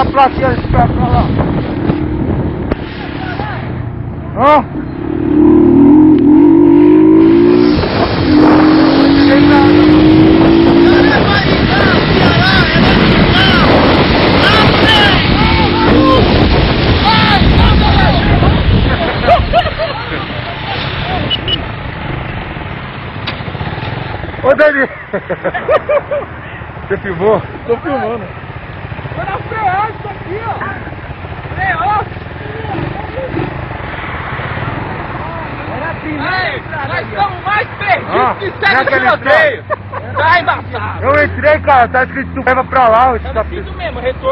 a plaquinha pra lá. Ó. Ô Dani! Você filmou? Tô filmando. Foi na freagem isso aqui, ó. Freou. Era a primeira estrada. Nós estamos mais perdidos que sete de rodeio. Tá embaçado. Eu entrei, cara, tá escrito leva pra lá. Tá escrito mesmo, retorno.